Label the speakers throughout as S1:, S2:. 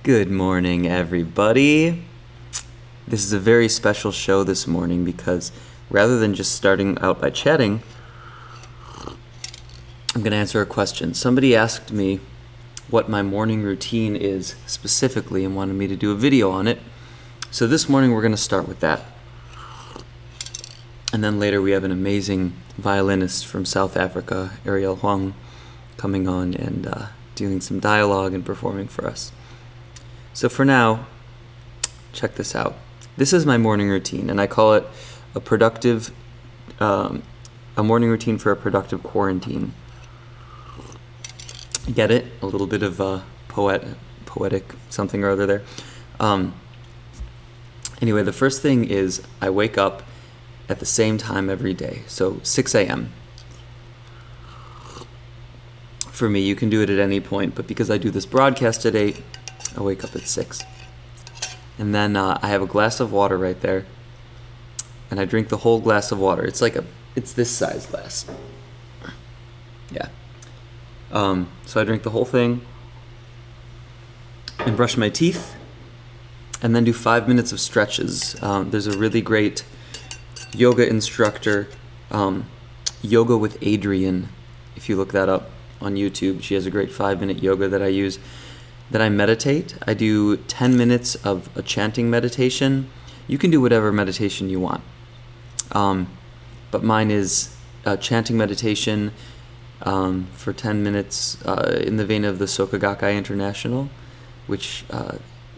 S1: Good morning, everybody. This is a very special show this morning because rather than just starting out by chatting, I'm going to answer a question. Somebody asked me what my morning routine is specifically and wanted me to do a video on it. So this morning we're going to start with that. And then later we have an amazing violinist from South Africa, Ariel Huang, coming on and doing some dialogue and performing for us. So for now, check this out. This is my morning routine, and I call it a morning routine for a productive quarantine. Get it? A little bit of poetic something or other there. Anyway, the first thing is I wake up at the same time every day, so 6 a.m. For me, you can do it at any point, but because I do this broadcast at 8, I wake up at 6. And then I have a glass of water right there, and I drink the whole glass of water. It's this size glass. Yeah. So I drink the whole thing and brush my teeth and then do 5 minutes of stretches. There's a really great yoga instructor, Yoga with Adriene. If you look that up on YouTube, she has a great 5-minute yoga that I use. Then I meditate. I do 10 minutes of a chanting meditation. You can do whatever meditation you want. But mine is a chanting meditation for 10 minutes in the vein of the Soka Gakkai International, which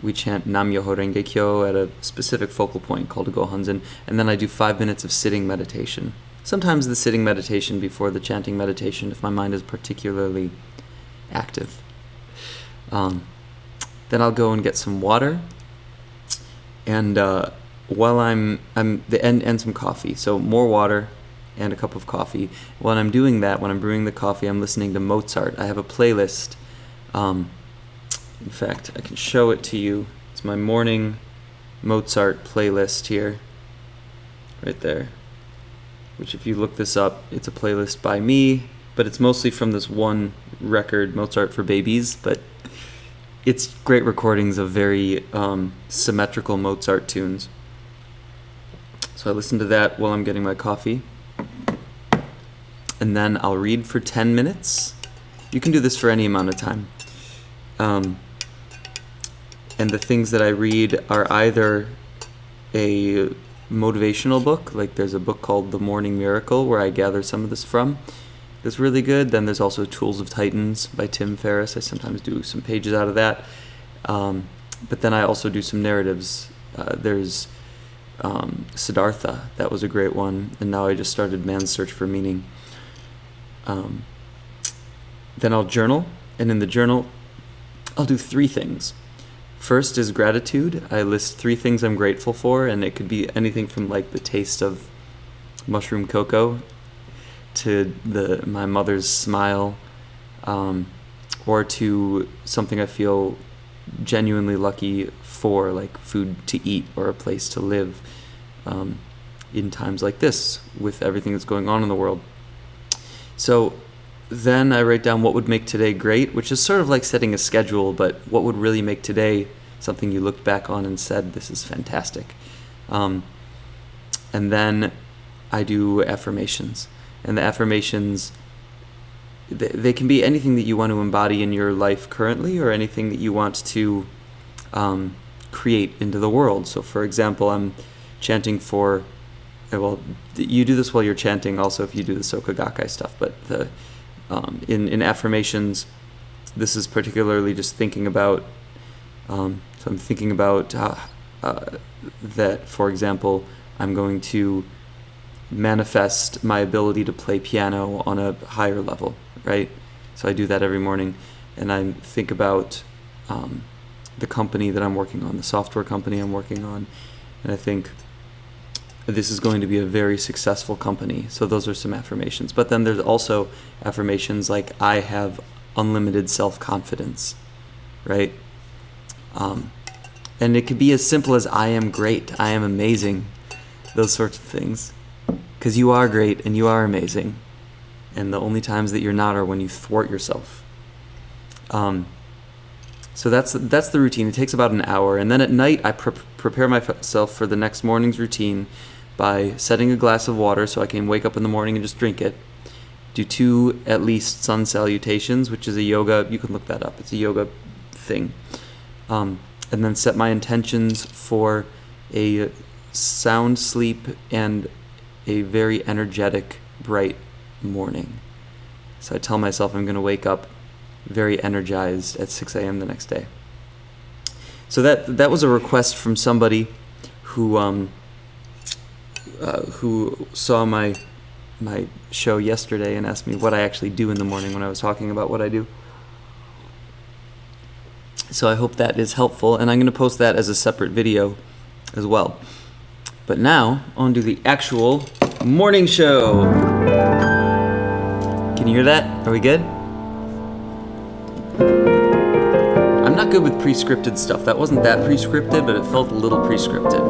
S1: we chant Nam Myoho Renge Kyo at a specific focal point called a Gohanzen. And then I do 5 minutes of sitting meditation. Sometimes the sitting meditation before the chanting meditation if my mind is particularly active. Then I'll go and get some water, and while I'm some coffee. So more water and a cup of coffee. When I'm doing that, when I'm brewing the coffee, I'm listening to Mozart. I have a playlist. In fact, I can show it to you. It's my morning Mozart playlist here, right there. Which, if you look this up, it's a playlist by me, but it's mostly from this one record, Mozart for Babies, but it's great recordings of very symmetrical Mozart tunes. So I listen to that while I'm getting my coffee. And then I'll read for 10 minutes. You can do this for any amount of time. And the things that I read are either a motivational book, like there's a book called The Morning Miracle where I gather some of this from. That's really good. Then there's also Tools of Titans by Tim Ferriss. I sometimes do some pages out of that. But then I also do some narratives. There's Siddhartha. That was a great one. And now I just started Man's Search for Meaning. Then I'll journal. And in the journal, I'll do 3 things. First is gratitude. I list 3 things I'm grateful for, and it could be anything from like the taste of mushroom cocoa to my mother's smile, or to something I feel genuinely lucky for, like food to eat or a place to live in times like this with everything that's going on in the world. So then I write down what would make today great, which is sort of like setting a schedule, but what would really make today something you looked back on and said, this is fantastic. And then I do affirmations. And the affirmations, they can be anything that you want to embody in your life currently or anything that you want to create into the world. So for example, I'm chanting for, well, you do this while you're chanting also if you do the Soka Gakkai stuff, but in affirmations, this is particularly just thinking about, so I'm thinking about that, for example, I'm going to manifest my ability to play piano on a higher level, right? So I do that every morning, and I think about the company that I'm working on, the software company I'm working on, and I think this is going to be a very successful company. So those are some affirmations. But then there's also affirmations like I have unlimited self-confidence, right? And it could be as simple as I am great, I am amazing, those sorts of things. Because you are great and you are amazing. And the only times that you're not are when you thwart yourself. So that's the routine. It takes about an hour, and then at night I prepare myself for the next morning's routine by setting a glass of water so I can wake up in the morning and just drink it. Do 2 at least sun salutations, which is a yoga. You can look that up. It's a yoga thing. And then set my intentions for a sound sleep and a very energetic, bright morning. So I tell myself I'm going to wake up very energized at 6 a.m. the next day. So that was a request from somebody who saw my show yesterday and asked me what I actually do in the morning when I was talking about what I do. So I hope that is helpful, and I'm going to post that as a separate video as well. But now, on to the actual morning show. Can you hear that? Are we good? I'm not good with pre-scripted stuff. That wasn't that pre-scripted, but it felt a little pre-scripted.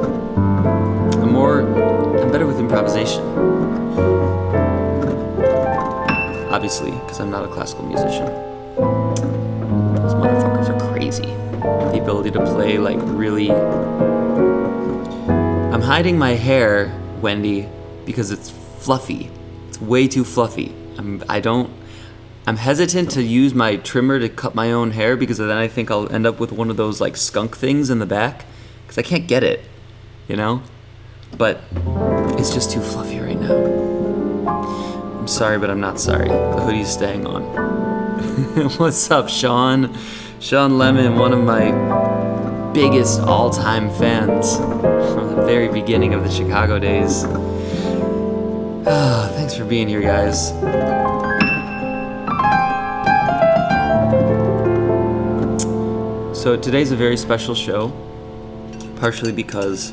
S1: I'm better with improvisation. Obviously, because I'm not a classical musician. Those motherfuckers are crazy. The ability to play like really... I'm hiding my hair, Wendy, because it's fluffy. It's way too fluffy. I'm hesitant to use my trimmer to cut my own hair because then I think I'll end up with one of those like skunk things in the back because I can't get it, you know? But it's just too fluffy right now. I'm sorry, but I'm not sorry. The hoodie's staying on. What's up, Sean? Sean Lemon, one of my biggest all-time fans from the very beginning of the Chicago days. Thanks for being here, guys. So today's a very special show, partially because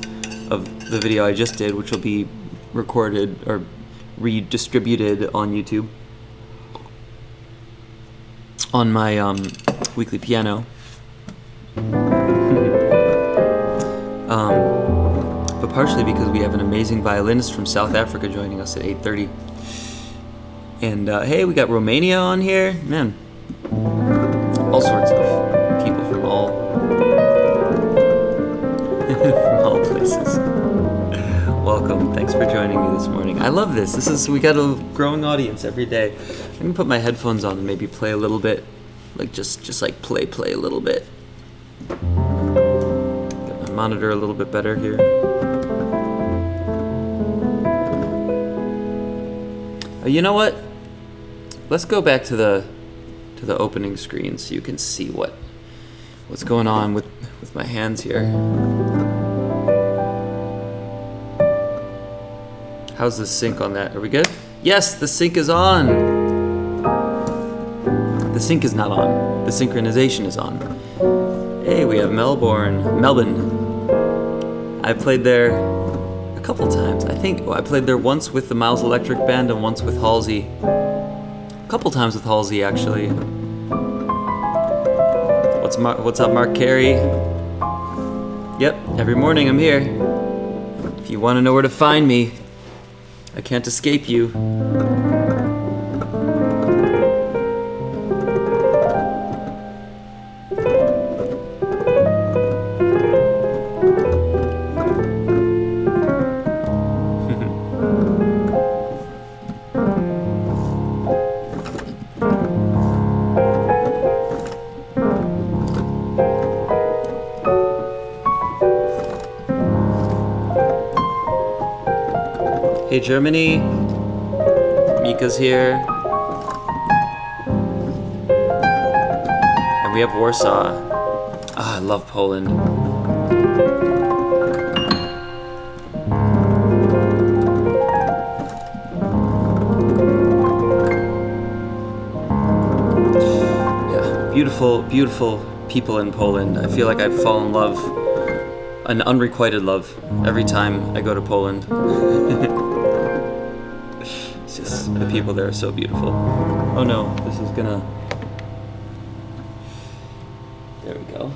S1: of the video I just did, which will be recorded or redistributed on YouTube on my weekly piano. But partially because we have an amazing violinist from South Africa joining us at 8:30. And hey, we got Romania on here. Man, all sorts of people from all from all places. Welcome. Thanks for joining me this morning. I love this. We got a growing audience every day. I'm gonna put my headphones on and maybe play a little bit, like just like play a little bit. Get my monitor a little bit better here. You know what? Let's go back to the opening screen so you can see what's going on with my hands here. How's the sync on that? Are we good? Yes, the sync is on. The sync is not on. The synchronization is on. Hey, we have Melbourne. I played there a couple times. I played there once with the Miles Electric Band and once with Halsey. A couple times with Halsey, actually. What's up, Mark Carey? Yep, every morning I'm here. If you want to know where to find me, I can't escape you. Hey Germany, Mika's here, and we have Warsaw. I love Poland. Yeah, beautiful people in Poland. I feel like I fall in love, an unrequited love, every time I go to Poland. The people there are so beautiful. Oh no, this is gonna... There we go.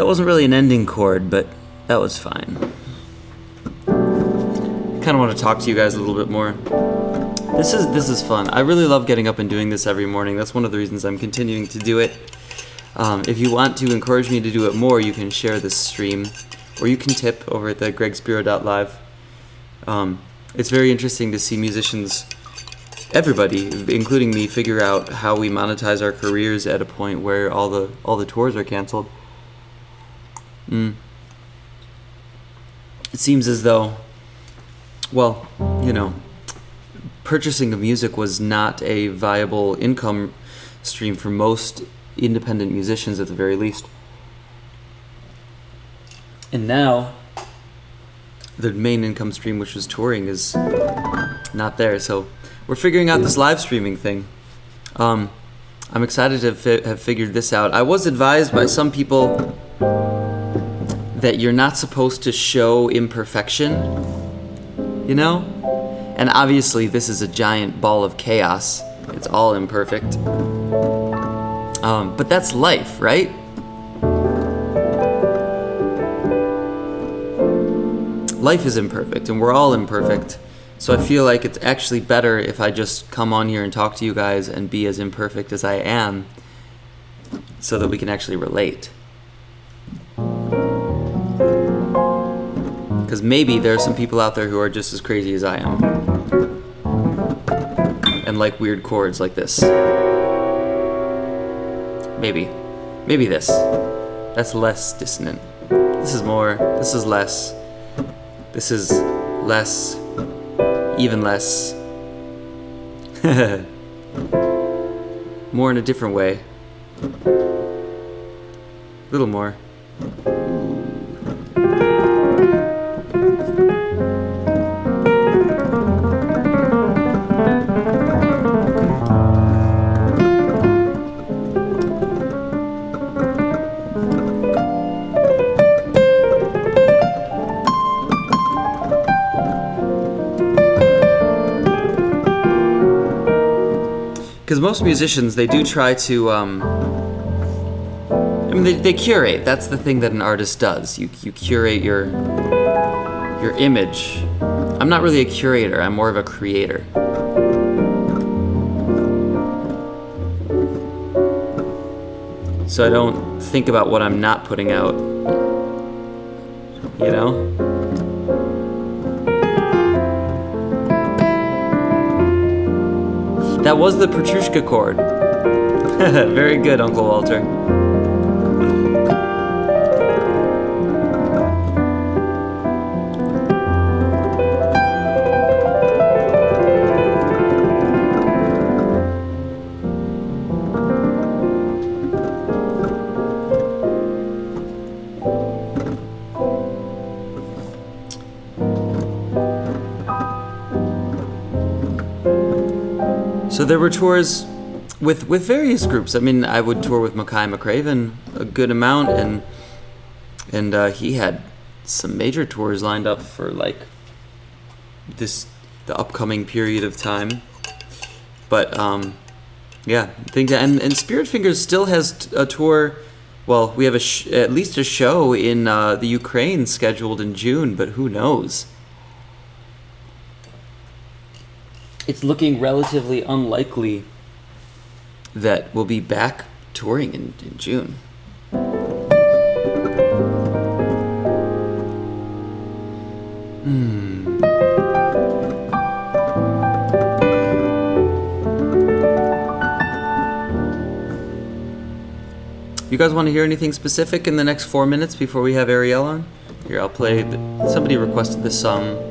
S1: wasn't really an ending chord, but that was fine. I kind of want to talk to you guys a little bit more. This is fun. I really love getting up and doing this every morning. That's one of the reasons I'm continuing to do it. If you want to encourage me to do it more, you can share this stream, or you can tip over at the gregspiro.live. It's very interesting to see musicians, everybody, including me, figure out how we monetize our careers at a point where all the tours are canceled. It seems as though, well, purchasing of music was not a viable income stream for most independent musicians at the very least. And now, the main income stream, which was touring, is not there. So we're figuring out this live streaming thing. I'm excited to have figured this out. I was advised by some people that you're not supposed to show imperfection, And obviously this is a giant ball of chaos. It's all imperfect. But that's life, right? Life is imperfect, and we're all imperfect. So I feel like it's actually better if I just come on here and talk to you guys and be as imperfect as I am, so that we can actually relate. Because maybe there are some people out there who are just as crazy as I am, and like weird chords like this. Maybe this. That's less dissonant. This is more. This is less. This is less. Even less. More in a different way. A little more. Because most musicians, they do try to, they curate. That's the thing that an artist does. You curate your image. I'm not really a curator. I'm more of a creator. So I don't think about what I'm not putting out. That was the Petrushka chord. Very good, Uncle Walter. So there were tours with various groups. I would tour with Mackay McCraven a good amount, and he had some major tours lined up for the upcoming period of time. But yeah, I think that, and Spirit Fingers still has a tour. Well, we have at least a show in the Ukraine scheduled in June, but who knows? It's looking relatively unlikely that we'll be back touring in June. You guys want to hear anything specific in the next 4 minutes before we have Ariel on? Here, I'll play. Somebody requested this song.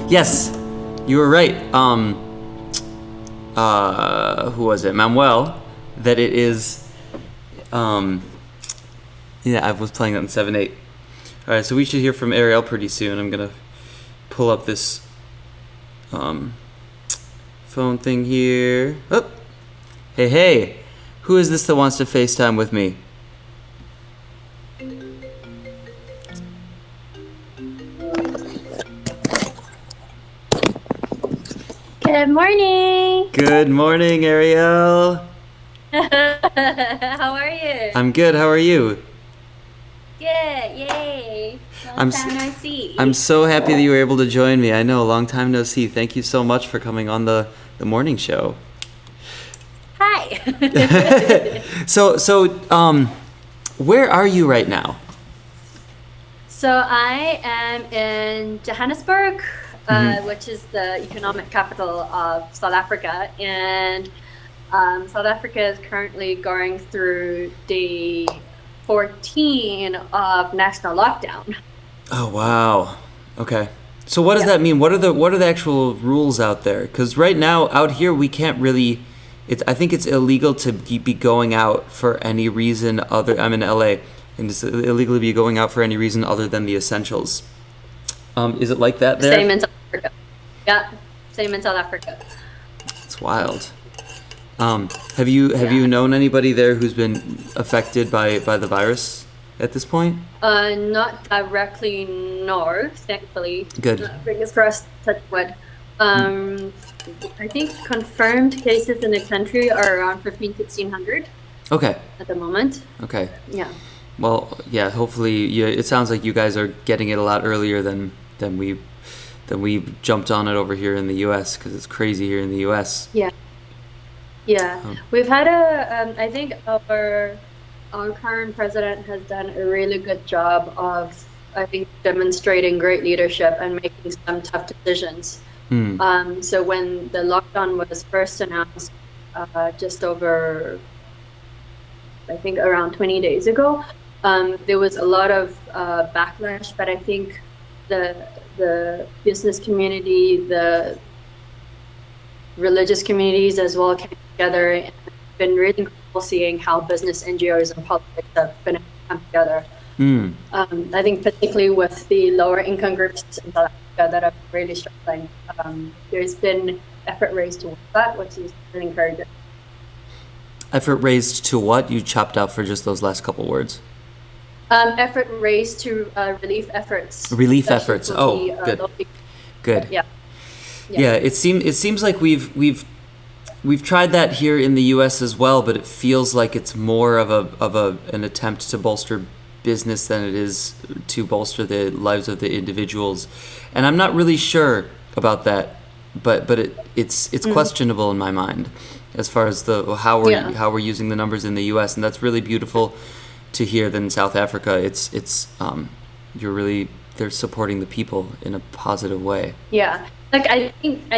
S1: Yes, you were right. Who was it? Manuel. That it is. Yeah, I was playing that in 7/8. All right, so we should hear from Ariel pretty soon. I'm gonna pull up this phone thing here. Oh, hey, who is this that wants to FaceTime with me?
S2: Good morning.
S1: Good morning, Ariel.
S2: How are you?
S1: I'm good. How are you?
S2: Good. Yay. Long time no see.
S1: I'm so happy that you were able to join me. I know, long time no see. Thank you so much for coming on the morning show.
S2: Hi.
S1: So, where are you right now?
S2: So I am in Johannesburg, which is the economic capital of South Africa, and South Africa is currently going through day 14 of national lockdown.
S1: Oh wow. Okay. So what does that mean? What are the actual rules out there? Because right now out here we can't really. I think it's illegal to be going out for any reason other. I'm in LA, and it's illegal to be going out for any reason other than the essentials. Is it like that there?
S2: Same in South Africa. Yeah, same in South Africa.
S1: It's wild. Have you known anybody there who's been affected by the virus at this point?
S2: Not directly, no, thankfully.
S1: Good.
S2: Fingers crossed, touch wood. I think confirmed cases in the country are around 1,500-1,600.
S1: Okay.
S2: At the moment.
S1: Okay.
S2: Yeah.
S1: Well, yeah. Hopefully, it sounds like you guys are getting it a lot earlier than we jumped on it over here in the U.S. because it's crazy here in the U.S.
S2: Yeah. Yeah. We've had I think our current president has done a really good job of, I think, demonstrating great leadership and making some tough decisions. So when the lockdown was first announced, just over, I think, around 20 days ago, there was a lot of backlash, but I think the business community, the religious communities as well came together, and it's been really incredible seeing how business, NGOs, and politics have been able to come together. I think particularly with the lower income groups in South Africa that are really struggling, there's been effort raised towards that, which is really encouraging.
S1: Effort raised to what? You chopped out for just those last couple words.
S2: Effort raised to relief efforts.
S1: Relief efforts. Oh, good. Good.
S2: Yeah.
S1: Yeah. It seems like we've tried that here in the U.S. as well, but it feels like it's more of an attempt to bolster business than it is to bolster the lives of the individuals, and I'm not really sure about that, but it's questionable in my mind as far as how we're using the numbers in the U.S. and that's really beautiful to hear that in South Africa they're supporting the people in a positive way.
S2: Yeah. Like I think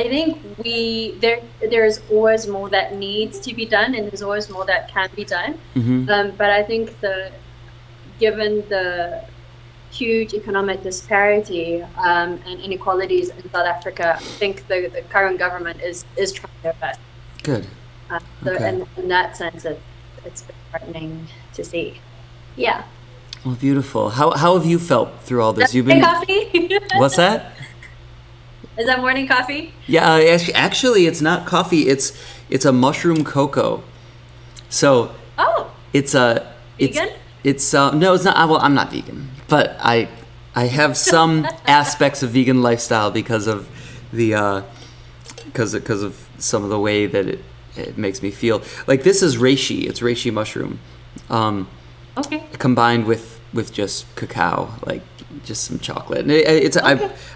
S2: there's always more that needs to be done, and there's always more that can be done. But I think given the huge economic disparity and inequalities in South Africa, I think the current government is trying their best.
S1: Good.
S2: So in that sense, it's been heartening to see. Yeah.
S1: Well, beautiful. How have you felt through all this?
S2: You've been coffee.
S1: What's that?
S2: Is that morning coffee?
S1: Yeah, actually, it's not coffee. It's a mushroom cocoa. So.
S2: Oh.
S1: It's
S2: vegan?
S1: No, it's not. Well, I'm not vegan, but I have some aspects of vegan lifestyle because of because of some of the way that it makes me feel. Like this is reishi. It's reishi mushroom.
S2: Okay.
S1: Combined with just cacao, like just some chocolate.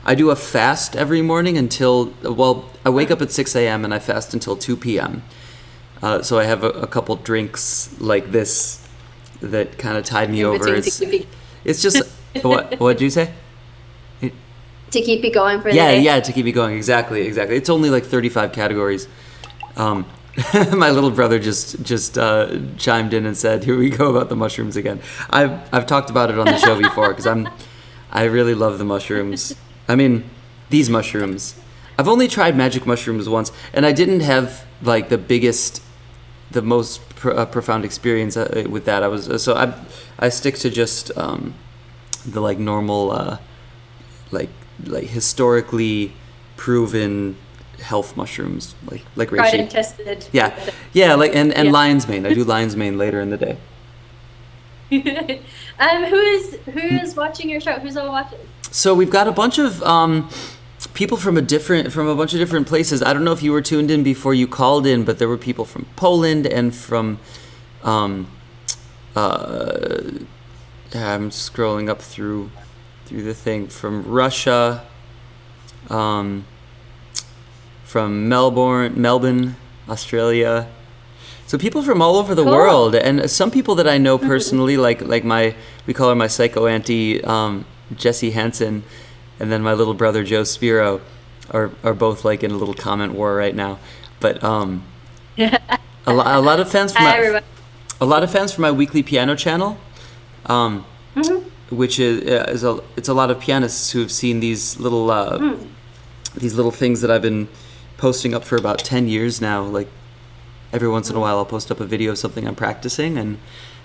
S1: I do a fast every morning I wake up at 6 a.m. and I fast until 2 p.m. So I have a couple drinks like this that kind of tide me over. It's just what'd you say?
S2: To keep you going for the day?
S1: Yeah, to keep you going. Exactly. It's only like 35 categories. My little brother just chimed in and said, "Here we go about the mushrooms again." I've talked about it on the show before because I really love the mushrooms. I mean, These mushrooms. I've only tried magic mushrooms once, and I didn't have like the most profound experience with that. I stick to just the like normal, like historically proven health mushrooms, like reishi.
S2: Tried and tested.
S1: Yeah, like and lion's mane. I do lion's mane later in the day.
S2: Who is watching your show? Who's all watching?
S1: So we've got a bunch of people from a bunch of different places. I don't know if you were tuned in before you called in, but there were people from Poland and from I'm scrolling up through the thing, from Russia, from Melbourne, Australia. So people from all over the world, and some people that I know personally, like we call her my psycho auntie, Jessie Hansen, and then my little brother Joe Spiro, are both like in a little comment war right now. But a lot of fans from my weekly piano channel, which it's a lot of pianists who have seen these little things that I've been posting up for about 10 years now. Like every once in a while I'll post up a video of something I'm practicing, and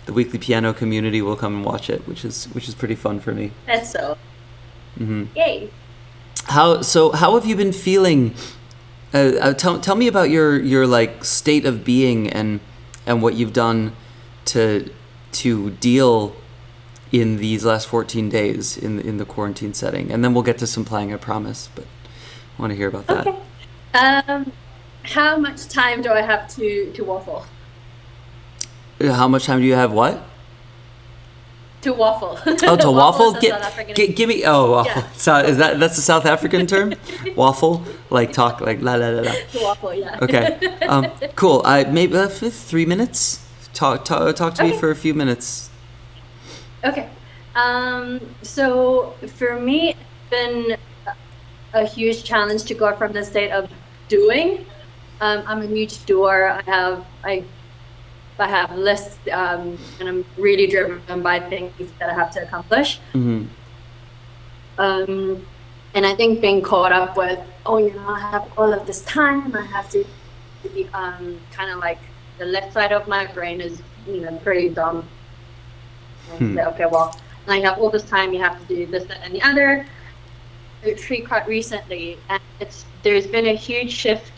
S1: the weekly piano community will come and watch it, which is pretty fun for me.
S2: That's so.
S1: Mm-hmm.
S2: Yay.
S1: How have you been feeling? Tell me about your like state of being and what you've done to deal in these last 14 days in the quarantine setting, and then we'll get to some playing, I promise. But I want to hear about that.
S2: Okay. How much time do I have to waffle?
S1: How much time do you have? What?
S2: To waffle.
S1: Oh, to waffle?
S2: Give
S1: me. Oh, waffle.
S2: Yeah.
S1: So that's the South African term? Waffle? Like talk, like la la la la.
S2: To waffle, yeah.
S1: Okay. Cool. Maybe 3 minutes. Talk to me for a few minutes.
S2: Okay. So for me, it's been a huge challenge to go from the state of doing. I'm a huge doer. I have lists, and I'm really driven by things that I have to accomplish.
S1: Mm-hmm.
S2: And I think being caught up with, I have all of this time. I have to be kind of like the left side of my brain is pretty dumb. Okay, well, I have all this time. You have to do this, that, and the other. The tree cut recently, and there's been a huge shift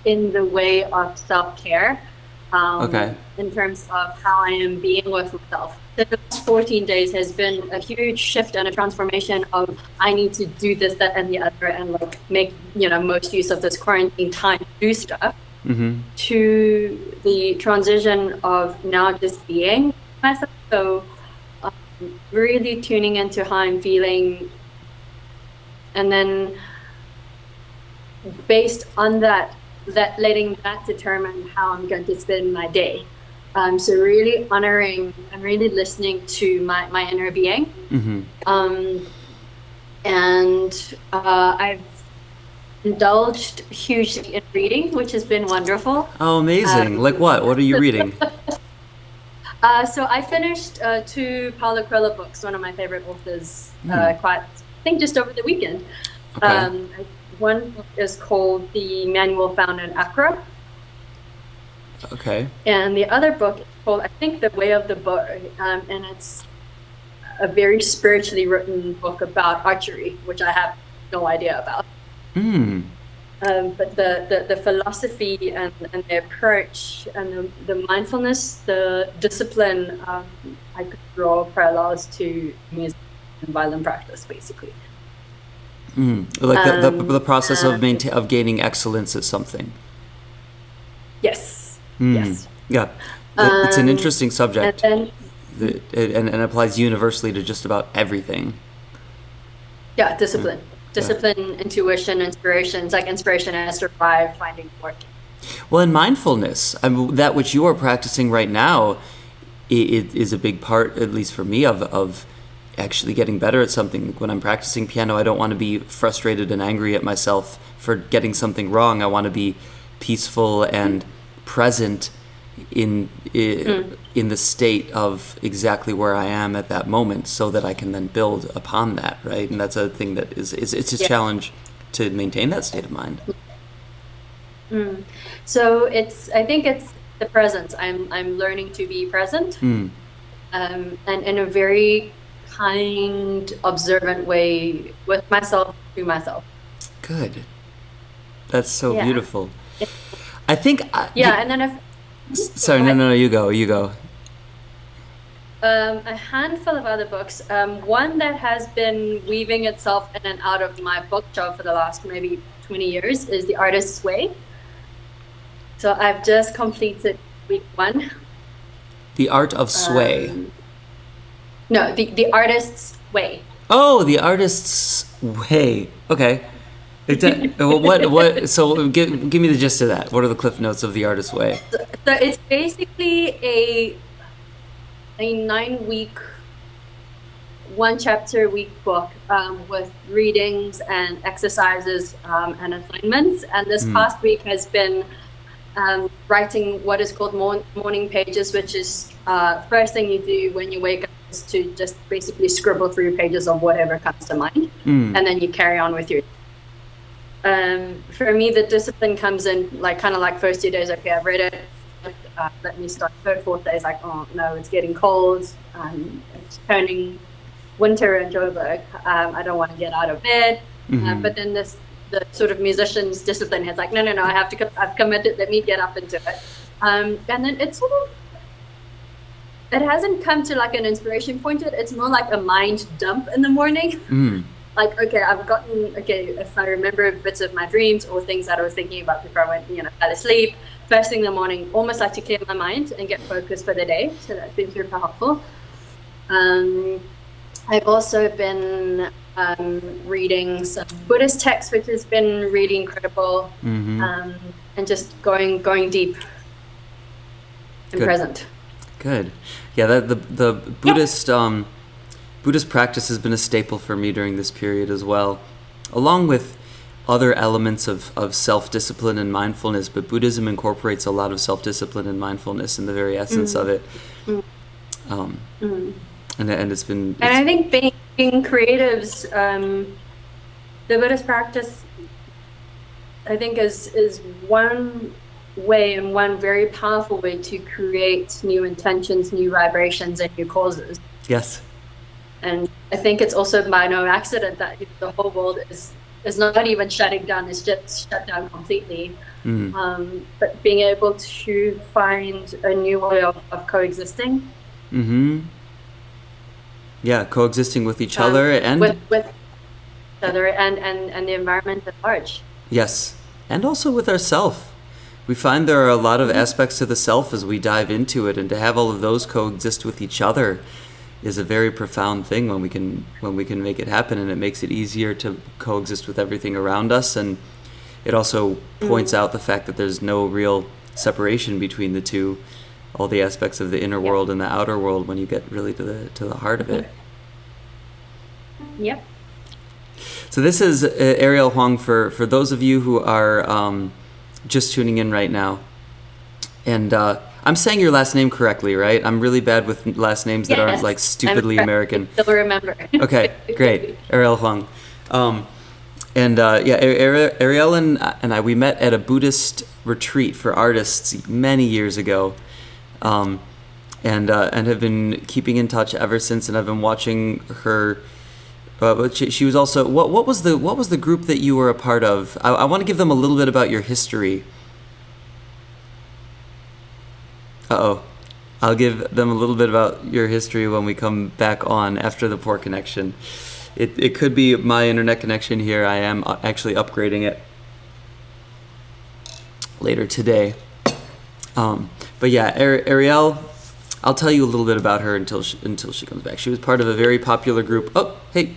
S2: in the way of self-care, in terms of how I am being with myself. The last 14 days has been a huge shift and a transformation of I need to do this, that, and the other, and like make most use of this quarantine time to do stuff.
S1: Mm-hmm.
S2: To the transition of now just being myself. So really tuning into how I'm feeling, and then based on that letting that determine how I'm going to spend my day. So really honoring and really listening to my inner being.
S1: Mm-hmm.
S2: And I've indulged hugely in reading, which has been wonderful.
S1: Oh, amazing. Like what? What are you reading?
S2: So I finished 2 Paulo Coelho books, one of my favorite authors, I think just over the weekend.
S1: Okay.
S2: One book is called The Manual Found in Accra.
S1: Okay.
S2: And the other book is called, I think, The Way of the Bow, and it's a very spiritually written book about archery, which I have no idea about.
S1: Mm.
S2: But the philosophy and the approach and the mindfulness, the discipline, I could draw parallels to music and violin practice, basically.
S1: Like the process of gaining excellence at something.
S2: Yes. Yes.
S1: Yeah. It's an interesting subject.
S2: And
S1: and applies universally to just about everything.
S2: Yeah, discipline. Discipline, intuition, inspiration. It's like inspiration has to survive finding work.
S1: Well, in mindfulness, that which you are practicing right now, it is a big part, at least for me, of actually getting better at something. When I'm practicing piano, I don't want to be frustrated and angry at myself for getting something wrong. I want to be peaceful and present in the state of exactly where I am at that moment, so that I can then build upon that, right? And that's a thing that is it's a challenge to maintain that state of mind.
S2: So I think it's the presence. I'm learning to be present, and in a very kind, observant way with myself, to myself.
S1: Good. That's so
S2: Yeah.
S1: beautiful. I think.
S2: Yeah, and then
S1: Sorry, no, you go.
S2: a handful of other books. One that has been weaving itself in and out of my bookshelf for the last maybe 20 years is The Artist's Way. So I've just completed week 1.
S1: The Art of Sway.
S2: No, the Artist's Way.
S1: Oh, The Artist's Way. Okay. What? So give me the gist of that. What are the cliff notes of The Artist's Way?
S2: So it's basically a 9-week, 1-chapter a week book with readings and exercises and assignments. And this past week has been writing what is called morning pages, which is first thing you do when you wake up is to just basically scribble through pages of whatever comes to mind, and then you carry on with your. For me, the discipline comes in kind of like first 2 days. Okay, I've read it. Let me start. Third, fourth day is like, oh no, it's getting cold. It's turning winter in Joburg. I don't want to get out of bed. But then the sort of musician's discipline is like, no, I've committed. Let me get up and do it. And then it hasn't come to like an inspiration point yet. It's more like a mind dump in the morning. Like, if I remember bits of my dreams or things that I was thinking about before I went, fell asleep, first thing in the morning, almost like to clear my mind and get focused for the day. So that's been super helpful. I've also been reading some Buddhist texts, which has been really incredible, and just going deep and present. Good.
S1: Yeah, the Buddhist Buddhist practice has been a staple for me during this period as well, along with other elements of self-discipline and mindfulness, but Buddhism incorporates a lot of self-discipline and mindfulness in the very essence of it. And it's been...
S2: And I think being creatives, the Buddhist practice, I think, is one way and one very powerful way to create new intentions, new vibrations, and new causes.
S1: Yes.
S2: And I think it's also by no accident that the whole world is not even shutting down, it's just shut down completely. But being able to find a new way of coexisting.
S1: Yeah, coexisting with each other and...
S2: With each other and the environment at large.
S1: Yes, and also with ourself. We find there are a lot of aspects to the self as we dive into it, and to have all of those coexist with each other is a very profound thing when we can make it happen, and it makes it easier to coexist with everything around us, and it also points out the fact that there's no real separation between the two, all the aspects of the inner world and the outer world when you get really to the heart of it.
S2: Yep.
S1: So this is Ariel Huang for those of you who are just tuning in right now, and I'm saying your last name correctly, right? I'm really bad with last names that aren't like stupidly American.
S2: I still remember.
S1: Okay, great. Ariel Huang. Ariel and I, we met at a Buddhist retreat for artists many years ago, and have been keeping in touch ever since. And I've been watching her. But she was also what was the group that you were a part of? I want to give them a little bit about your history. I'll give them a little bit about your history when we come back on after the poor connection. It could be my internet connection here. I am actually upgrading it later today. But yeah, Ariel, I'll tell you a little bit about her until she comes back. She was part of a very popular group. Oh, hey.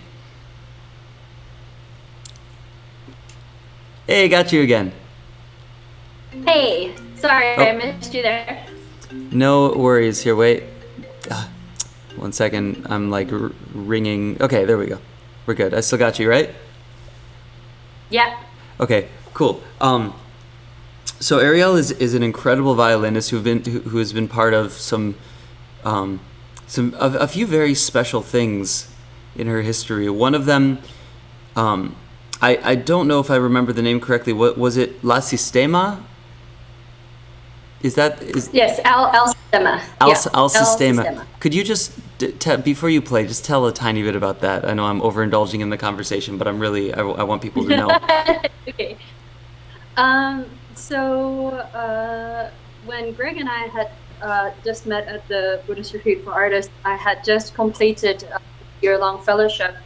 S1: Hey, got you again.
S2: Hey, sorry, I missed you there.
S1: No worries. Here, wait. 1 second. I'm like ringing. Okay, there we go. We're good. I still got you, right?
S2: Yeah.
S1: Okay, cool. So Ariel is an incredible violinist who has been part of a few very special things in her history. One of them, I don't know if I remember the name correctly. What was it? La Sistema? Is
S2: Yes, Al Sistema.
S1: Al
S2: Al
S1: Sistema?
S2: Sistema.
S1: Could you just before you play, just tell a tiny bit about that? I know I'm overindulging in the conversation, but I want people to know.
S2: Okay. When Greg and I had just met at the Buddhist Retreat for Artists, I had just completed a year-long fellowship,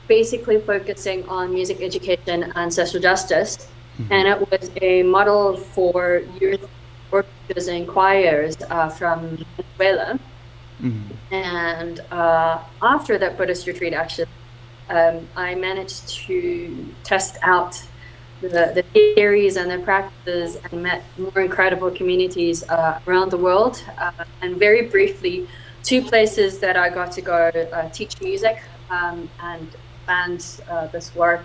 S2: basically focusing on music education and social justice. Mm-hmm. And it was a model for youth orchestras and choirs from Venezuela. Mm-hmm. And after that Buddhist retreat, actually, I managed to test out the theories and the practices and met more incredible communities around the world. And very briefly, two places that I got to go teach music and expand this work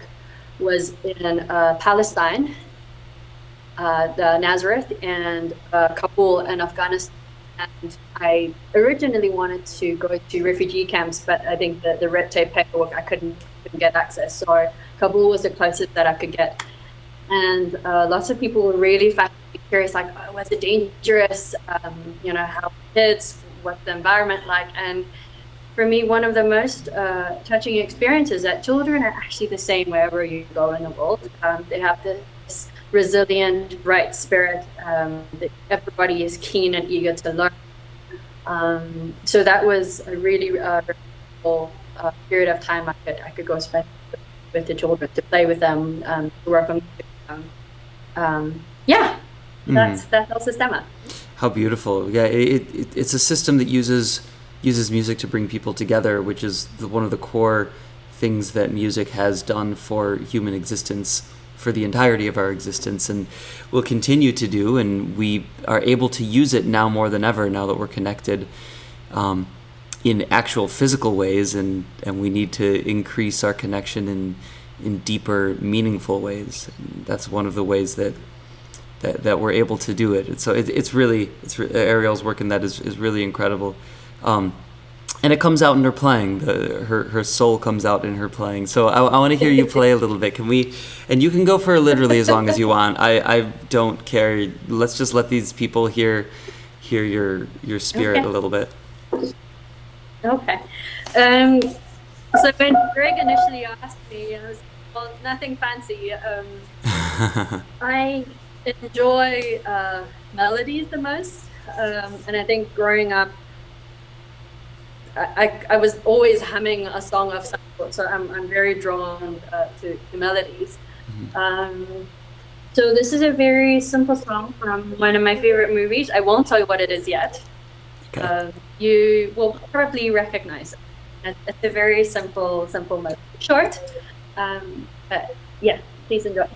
S2: was in Palestine, the Nazareth, and Kabul in Afghanistan. And I originally wanted to go to refugee camps, but I think the red tape paperwork, I couldn't get access. So Kabul was the closest that I could get. And lots of people were really curious, like, oh, was it dangerous? How kids, what's the environment like? And for me, one of the most touching experiences that children are actually the same wherever you go in the world. They have this resilient, bright spirit that everybody is keen and eager to learn. So that was a really remarkable period of time I could go spend with the children, to play with them, to work on music. That's El Sistema.
S1: How beautiful! Yeah, it's a system that uses music to bring people together, which is one of the core things that music has done for human existence, for the entirety of our existence, and will continue to do. And we are able to use it now more than ever, now that we're connected in actual physical ways, and we need to increase our connection in deeper, meaningful ways. And that's one of the ways that we're able to do it. And so it's really Ariel's work in that is really incredible. And it comes out in her playing. Her soul comes out in her playing. So I want to hear you play a little bit. Can we? And you can go for literally as long as you want. I don't care. Let's just let these people hear your spirit a little bit.
S2: Okay. So when Greg initially asked me, I was nothing fancy. I enjoy melodies the most, and I think growing up, I was always humming a song of some sort, so I'm very drawn to melodies. Mm-hmm. So this is a very simple song from one of my favorite movies. I won't tell you what it is yet. Okay. You will probably recognize it. It's a very simple melody. Short, but yeah, please enjoy.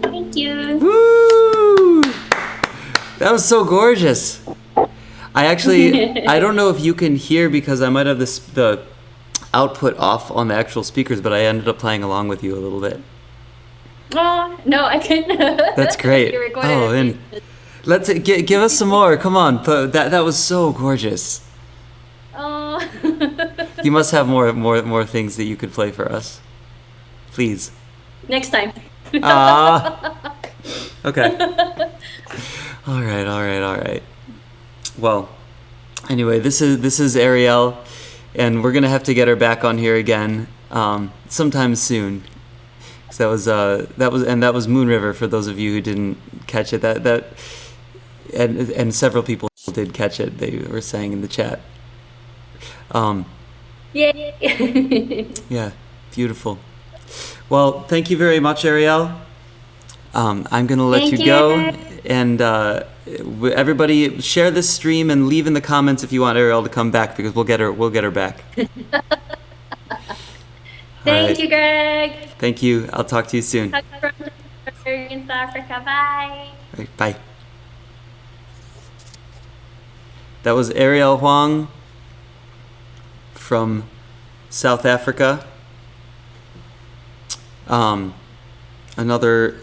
S2: Thank you.
S1: Woo! That was so gorgeous. I don't know if you can hear because I might have the output off on the actual speakers, but I ended up playing along with you a little bit.
S2: Oh, no, I can.
S1: That's great.
S2: You recorded
S1: Oh,
S2: a
S1: and
S2: piece.
S1: let's give us some more. Come on, that was so gorgeous.
S2: Oh.
S1: You must have more things that you could play for us. Please.
S2: Next time.
S1: Ah. Okay. All right. Well, anyway, this is Ariel, and we're gonna have to get her back on here again sometime soon. 'Cause that was Moon River for those of you who didn't catch it. And several people did catch it. They were saying in the chat.
S2: Yay.
S1: Yeah, beautiful. Well, thank you very much, Ariel. I'm gonna let
S2: Thank
S1: you go,
S2: you.
S1: and everybody share this stream and leave in the comments if you want Ariel to come back because we'll get her back.
S2: Thank you, Greg.
S1: Thank you. I'll talk to you soon.
S2: Talk from in South Africa. Bye.
S1: All right, bye. That was Ariel Huang from South Africa. Another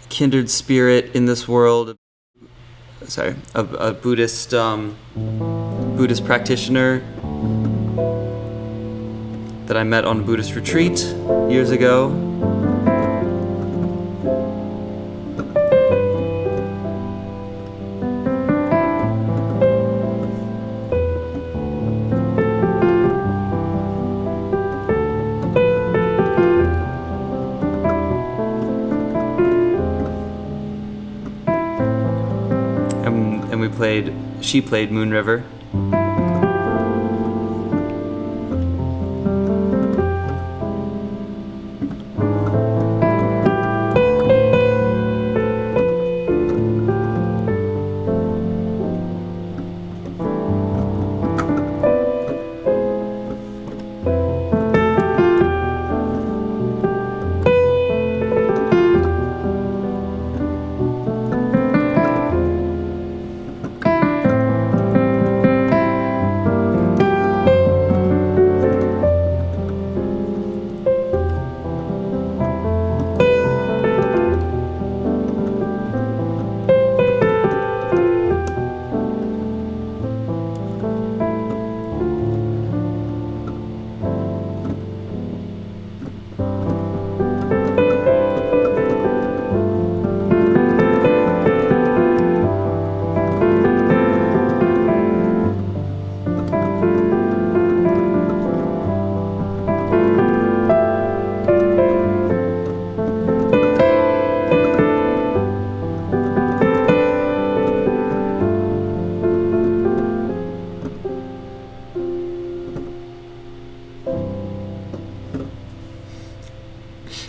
S1: kindred spirit in this world. Sorry, a Buddhist practitioner that I met on a Buddhist retreat years ago. And she played Moon River.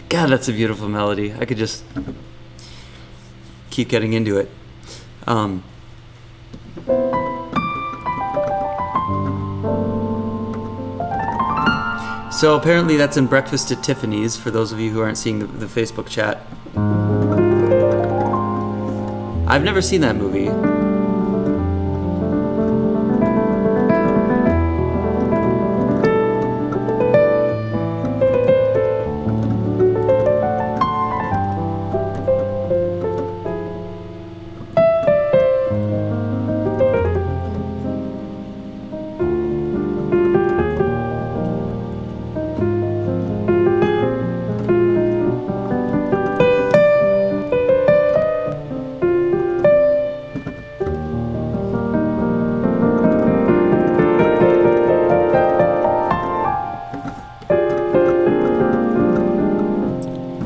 S1: God, that's a beautiful melody. I could just keep getting into it. So apparently that's in Breakfast at Tiffany's, for those of you who aren't seeing the Facebook chat. I've never seen that movie.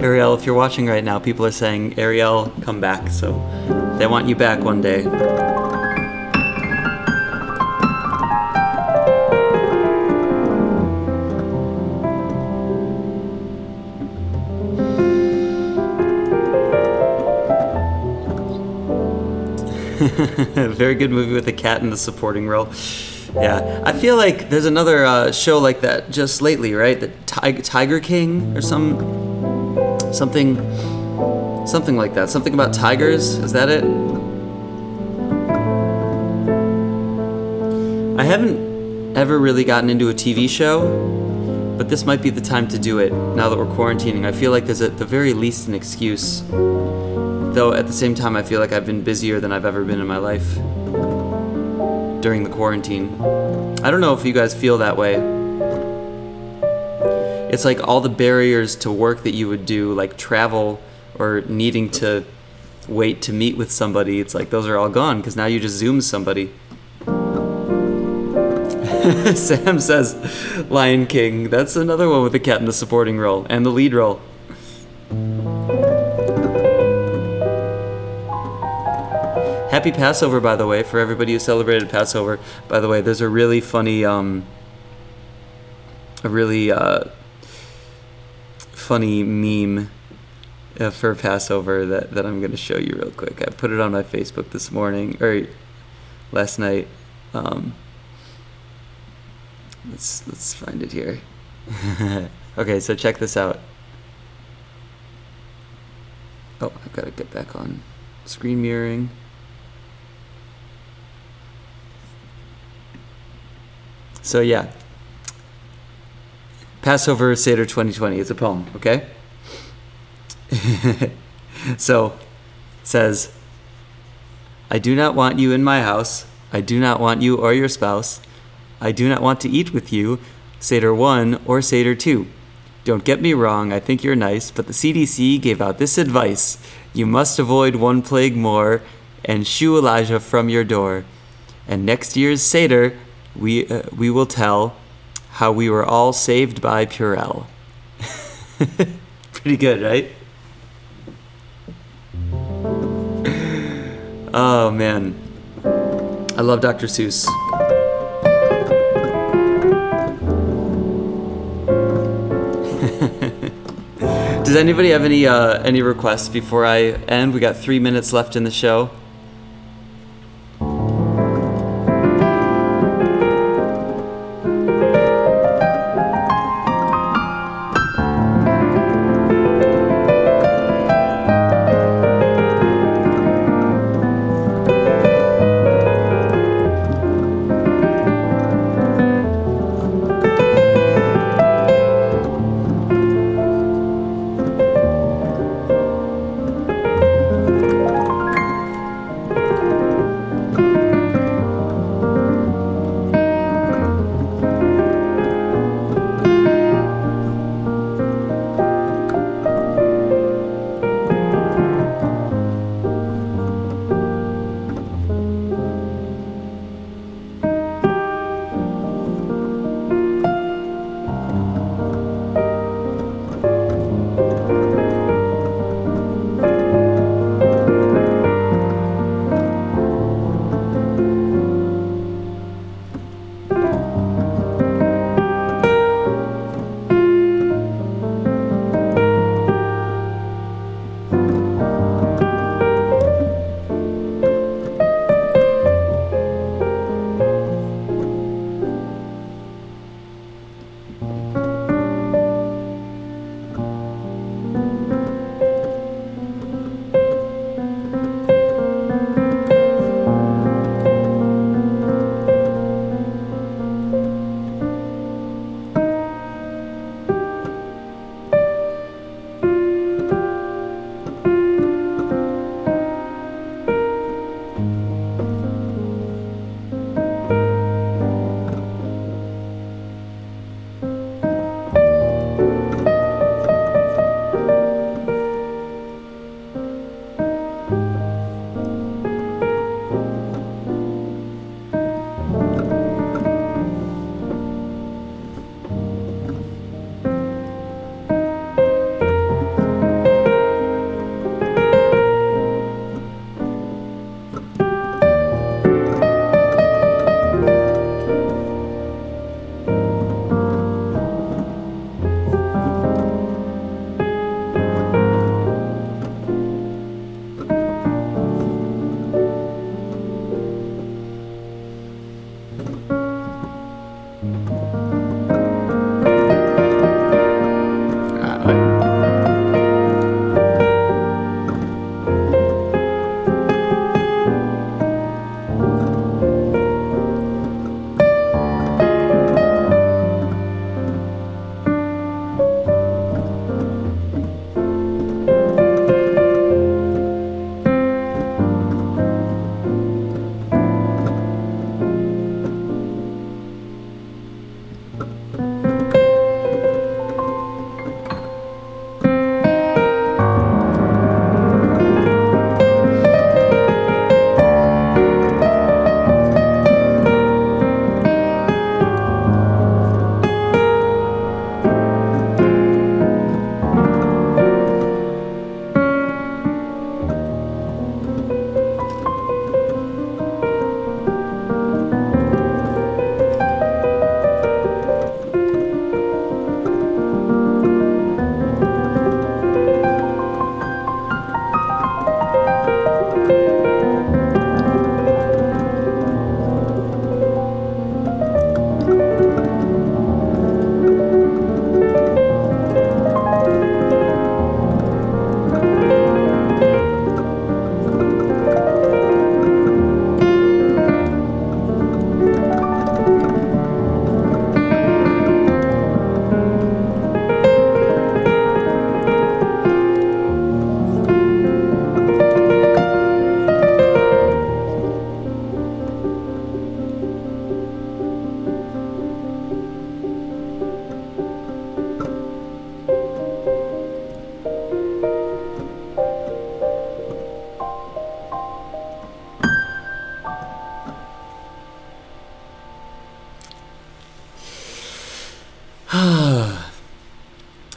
S1: Ariel, if you're watching right now, people are saying, Ariel, come back. So they want you back one day. Very good movie with a cat in the supporting role. Yeah, I feel like there's another show like that just lately, right? The Tiger King or something like that. Something about tigers. Is that it? I haven't ever really gotten into a TV show, but this might be the time to do it now that we're quarantining. I feel like there's at the very least an excuse. Though at the same time, I feel like I've been busier than I've ever been in my life during the quarantine. I don't know if you guys feel that way. It's like all the barriers to work that you would do, like travel or needing to wait to meet with somebody, it's like those are all gone because now you just Zoom somebody. Sam says Lion King. That's another one with the cat in the supporting role and the lead role. Happy Passover, by the way, for everybody who celebrated Passover. By the way, there's a really funny, funny meme for Passover that I'm going to show you real quick. I put it on my Facebook this morning, or last night. Let's find it here. Okay, so check this out. Oh, I've got to get back on screen mirroring. So yeah, Passover Seder 2020. It's a poem, okay? So, it says, I do not want you in my house. I do not want you or your spouse. I do not want to eat with you, Seder 1 or Seder 2. Don't get me wrong, I think you're nice, but the CDC gave out this advice. You must avoid one plague more and shoo Elijah from your door. And next year's Seder, we will tell how we were all saved by Purell. Pretty good, right? Oh, man. I love Dr. Seuss. Does anybody have any requests before I end? We got 3 minutes left in the show.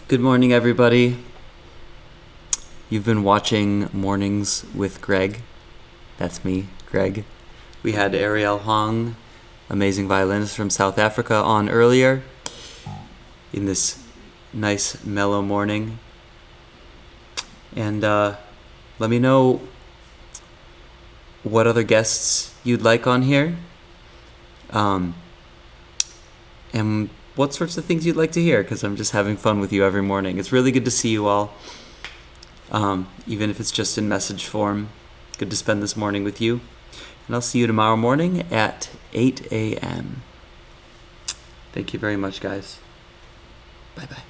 S1: Good morning, everybody. You've been watching Mornings with Greg. That's me, Greg. We had Ariel Hong, amazing violinist from South Africa, on earlier in this nice, mellow morning. And let me know what other guests you'd like on here. And what sorts of things you'd like to hear, because I'm just having fun with you every morning. It's really good to see you all, even if it's just in message form. Good to spend this morning with you. And I'll see you tomorrow morning at 8 a.m. Thank you very much, guys. Bye-bye.